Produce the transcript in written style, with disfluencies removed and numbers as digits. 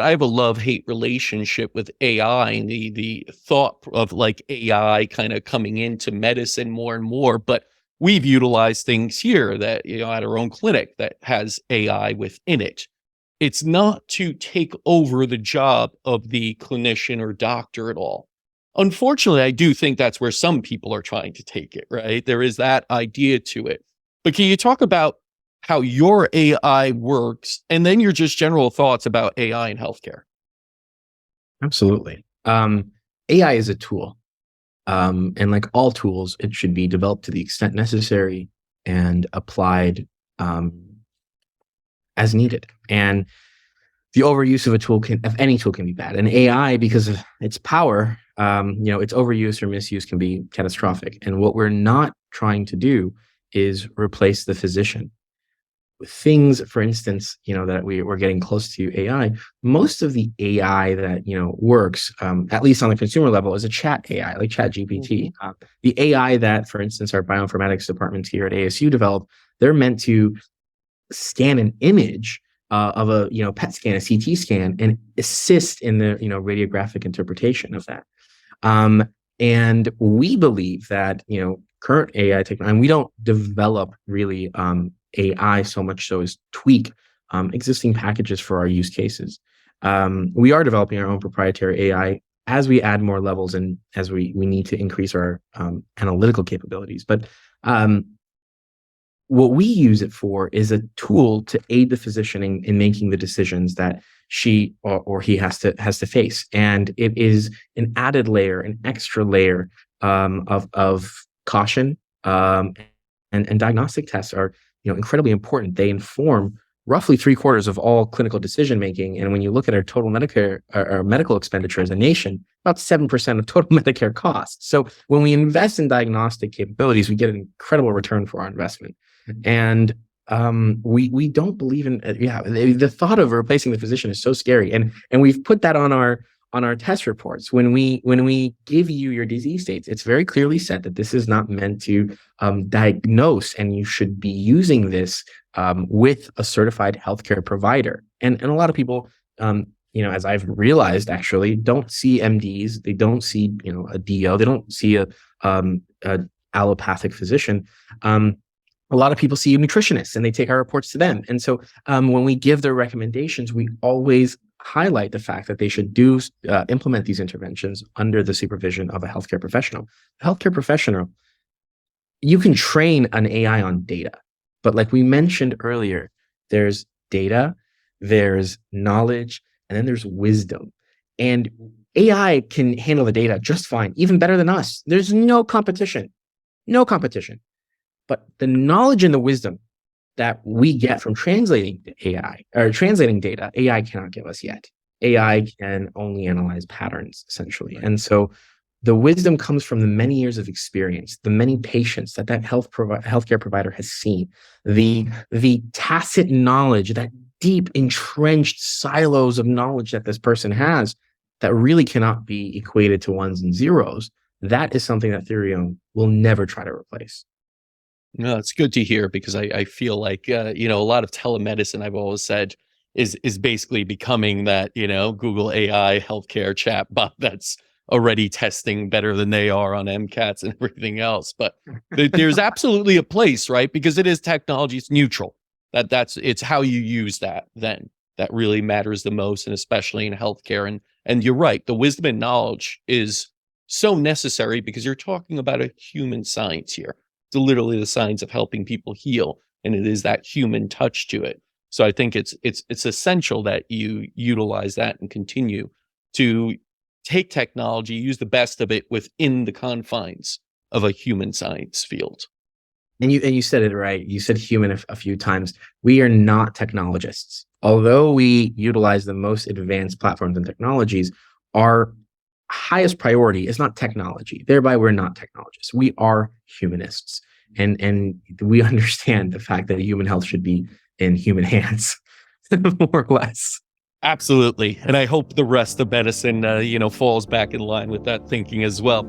I have a love-hate relationship with AI and the thought of like AI kind of coming into medicine more and more. But we've utilized things here that, at our own clinic that has AI within it. It's not to take over the job of the clinician or doctor at all. Unfortunately, I do think that's where some people are trying to take it, right? There is that idea to it. But can you talk about how your AI works, and then your just general thoughts about AI in healthcare? Absolutely. AI is a tool. And like all tools, it should be developed to the extent necessary and applied as needed. And the overuse of any tool can be bad. And AI, because of its power, its overuse or misuse can be catastrophic. And what we're not trying to do is replace the physician. With things, for instance, that we're getting close to AI, most of the AI that, works, at least on the consumer level, is a chat AI, like chat GPT. The AI that, for instance, our bioinformatics department here at ASU developed, they're meant to scan an image of a, PET scan, a CT scan, and assist in the, radiographic interpretation of that. And we believe that, current AI technology, and we don't develop really AI so much so as tweak existing packages for our use cases. We are developing our own proprietary AI as we add more levels and as we need to increase our analytical capabilities. But what we use it for is a tool to aid the physician in making the decisions that she or he has to face. And it is an added layer, an extra layer of caution. And diagnostic tests are incredibly important. They inform roughly 3/4 of all clinical decision making. And when you look at our total Medicare or medical expenditure as a nation, about 7% of total Medicare costs. So when we invest in diagnostic capabilities, we get an incredible return for our investment. And we don't believe in the thought of replacing the physician is so scary. And we've put that on our test reports. When we give you your disease states, it's very clearly said that this is not meant to diagnose, and you should be using this with a certified healthcare provider. And a lot of people, as I've realized, actually don't see MDs. They don't see a DO. They don't see a allopathic physician. A lot of people see nutritionists, and they take our reports to them. And so when we give their recommendations, we always highlight the fact that they should implement these interventions under the supervision of a healthcare professional. A healthcare professional, you can train an AI on data, but like we mentioned earlier, there's data, there's knowledge, and then there's wisdom. And AI can handle the data just fine, even better than us. There's no competition. But the knowledge and the wisdom that we get from translating data, AI cannot give us yet. AI can only analyze patterns, essentially. Right. And so the wisdom comes from the many years of experience, the many patients that healthcare provider has seen, the tacit knowledge, that deep entrenched silos of knowledge that this person has that really cannot be equated to ones and zeros. That is something that Theriome will never try to replace. No, it's good to hear, because I feel like, a lot of telemedicine, I've always said, is basically becoming that, Google AI healthcare chatbot that's already testing better than they are on MCATs and everything else. But there's absolutely a place, right? Because it is technology, it's neutral. It's how you use that then that really matters the most, and especially in healthcare. And you're right, the wisdom and knowledge is so necessary, because you're talking about a human science here. It's literally the science of helping people heal, and it is that human touch to it. So I think it's essential that you utilize that and continue to take technology, use the best of it within the confines of a human science field. And you said it right. You said human a few times. We are not technologists. Although we utilize the most advanced platforms and technologies, our highest priority is not technology. Thereby, we're not technologists. We are humanists. And we understand the fact that human health should be in human hands, more or less. Absolutely. And I hope the rest of medicine, falls back in line with that thinking as well.